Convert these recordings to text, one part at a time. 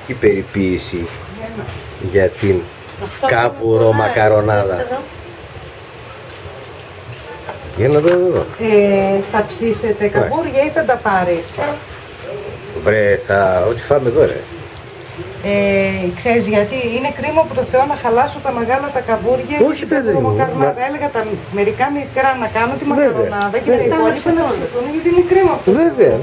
διαφορετική περιποίηση για την καβουρό μακαρονάδα. Για να δω εδώ. Θα ψήσετε καβούρια ή θα τα πάρεις? Βρε, ό,τι φάμε εδώ ρε. Ξέρεις γιατί είναι κρίμα που το Θεό να χαλάσω τα μεγάλα τα καβούρια. Όχι παιδί μου. Έλεγα τα μερικά μικρά να κάνω τη μακαρονάδα και τα υπόλοιπα να ψηθούν, γιατί είναι κρίμα. Βέβαια.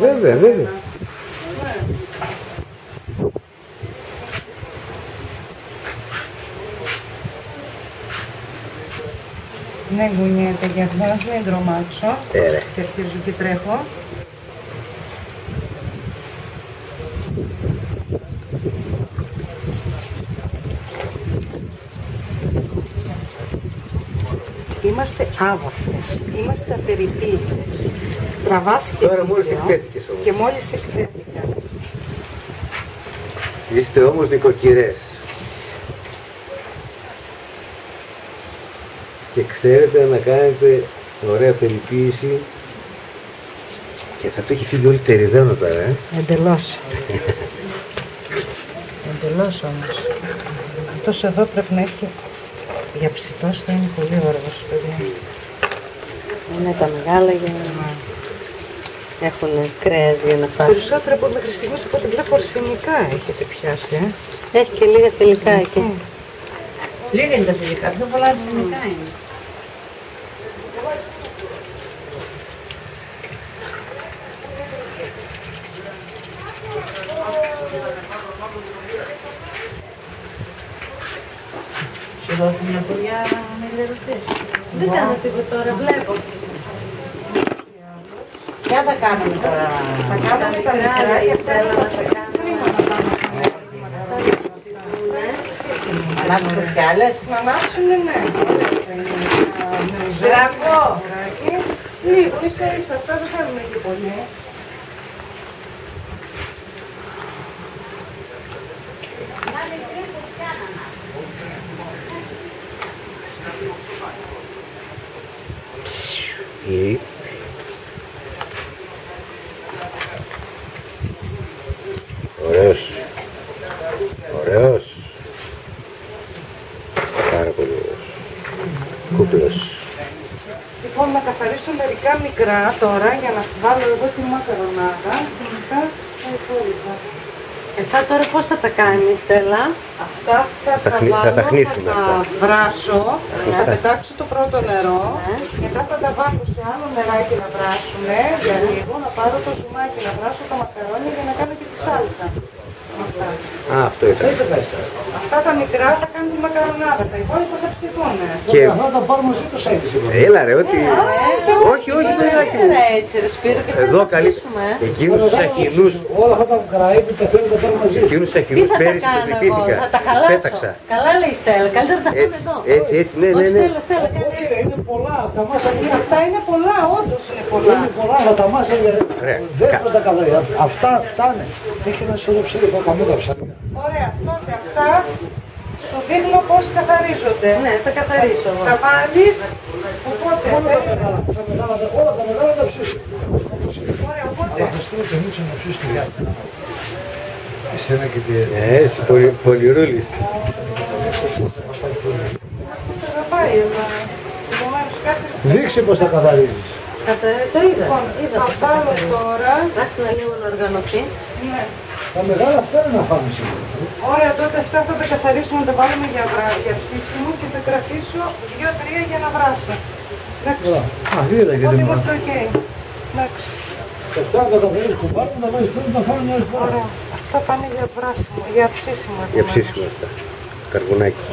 Δεν γουνιέται για αυτό, μην τρομάξω. Και αρχίζω και τρέχω. Είμαστε άβαφτες, είμαστε απεριποίητες. Τραβάς και τώρα μόλις εκτέθηκες όμως. Και μόλις εκτέθηκα. Είστε όμως νοικοκυρές. Και ξέρετε να κάνετε ωραία περιποίηση. Και θα το έχει φύγει όλη τεριδένο τώρα, Εντελώς. Εντελώς όμως. Αυτός εδώ πρέπει να έχει... Για ψητός θα είναι πολύ ωραίος, παιδιά. Είναι τα μεγάλα για να έχουν κρέας για να φάσουν. Περισσότερο από μέχρι στιγμής από ό,τι βλέπω αρσενικά έχετε πιάσει, Έχει και λίγα θηλυκά εκεί. Λίγα είναι τα θηλυκά, πιο πολλά αρσενικά είναι. Σου δώσουν μια πουλιά με λερωτές. Δεν κάνω τίποτα τώρα, βλέπω. Ποια θα κάνουμε τώρα? Θα κάνουμε τα μικρά και θέλω να σε κάνω. Αλλάζουμε κι άλλες. Να ανάψουνε, ναι. Μπράβο! Λίγο, ίσα, αυτά δεν θέλουμε και πολύ. Ωραίος. Πάρα πολύ ωραίος. Κούκλος. Λοιπόν, να καθαρίσω μερικά μικρά τώρα για να βάλω εδώ τη μακαρονάδα και μετά τα υπόλοιπα. Αυτά τώρα πώς θα τα κάνεις, Στέλλα? Αυτά θα τα χνίσουμε αυτά. βράσω, θα πετάξω το πρώτο νερό, μετά θα τα βάλω σε άλλο νεράκι να βράσουμε για λίγο, να πάρω το ζουμάκι, να βράσω τα μακαρόνια για να κάνω και τη σάλτσα. Αυτά. Αυτό ήταν. Αυτά τα μικρά θα κάνουν τη μακαρονάδα, τα υπόλοιπα θα ψηθούν. Και αυτά τα πάρουμε εσύ το σέντις. έλα ρε, ότι... Όχι, παιδάκι μου. Έτσι ρε Σπύρο, και πρέπει Εδώ να καλή. ψήσουμε. Εκείνους τους αχινούς. Όλα αυτά τα καραΐπη τα θέλω να τα πάρουμε μαζί. Εκείνους τους Τι αχινούς θα τα πέρυσι κάνω τους εγώ, λυπήθηκα. θα τα Τους χαλάσω. πέταξα. Καλά λέει η Στέλλα, καλύτερα να τα κάνουμε εδώ. Έτσι, ναι. Στέλλα, κάνε Όχι, έτσι. είναι πολλά. Τα μάσα Αυτά είναι πολλά, όντως είναι πολλά. είναι πολλά, αλλά τα μάσα Ωραία. δεν θα τα καλά. Αυτά φτάνε. Έχει ένα σωρό ψάρια, τα καμούδα ψάρια. Ωραία, τότε αυτά σου δείχνω πώς καθαρίζονται. Ναι, θα καθαρίσω εγώ. Τα βάλεις, οπότε... Όλα τα μεγάλα τα ψήσει. Ωραία, οπότε... Θα στείλω και εμείς να ψήσει τη γιάτα. Εσένα και τη... Έτσι, πολυρούλης. Σε αγαπάει, αλλά... Επομένως, κάτσε... Δείξε πώς τα καθαρίζεις. Το είδα. Λοιπόν, θα βάλω τώρα... Άστε να λίγο να οργανωθεί. Ναι. Τα μεγάλα θέλουν να φάνε σήμερα. Ωραία, τότε αυτά θα τα καθαρίσω να τα βάλουμε για ψήσιμο και θα κρατήσω 2-3 για να βράσω. Εντάξει. Α, είδα γιατί Ότι μου. είμαστε οκ. Εντάξει. Και αυτά να τα φέρεις κουμπάρι, να βάζεις πρέπει να φάνε μια άλλη φορά. Ωραία. Αυτά πάνε για βράσιμο, για ψήσιμο. Για ψήσιμο αυτά. Καρβουνάκι.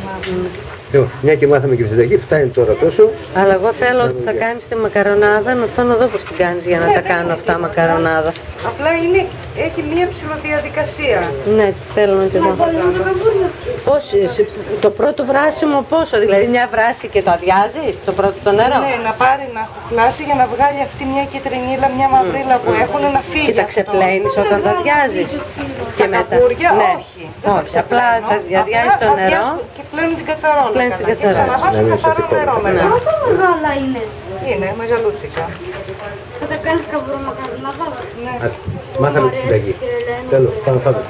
Λοιπόν, μια και μάθαμε και τη συνταγή, φτάνει τώρα τόσο. Αλλά εγώ θέλω ότι θα κάνεις τη μακαρονάδα, να θέλω να δω πώς την κάνεις για να τα κάνω αυτά μακαρονάδα. Απλά έχει μία ψηλοδιαδικασία. Ναι, θέλω να τη δω. Πώς, το πρώτο βράσιμο πόσο, δηλαδή μια βράση και το αδειάζεις, το πρώτο το νερό. Ναι, να πάρει να χουπλάσει για να βγάλει αυτή μια κυτρινίλα, μια μαυρίλα που έχουν να φύγει. Και τα ξεπλένεις όταν τα αδειάζεις. Και Τα μετά. καπούρια, Ναι. όχι. Όχι, απλά τα αδειάζεις το νερό. Και πλένουν την κατσαρόλα. Πλένεις την καλά. Και κατσαρόλα. ξαναβάζουν Ναι, καθαρό σωτικό. νερό μετά. Πόσο μεγάλα είναι? Είναι μεγαλούτσικα. Θα τα κάνεις καβουρομακαρονάδα? Ναι. Μάθαμε τη συνταγή. Τέλος, πάμε φάμε.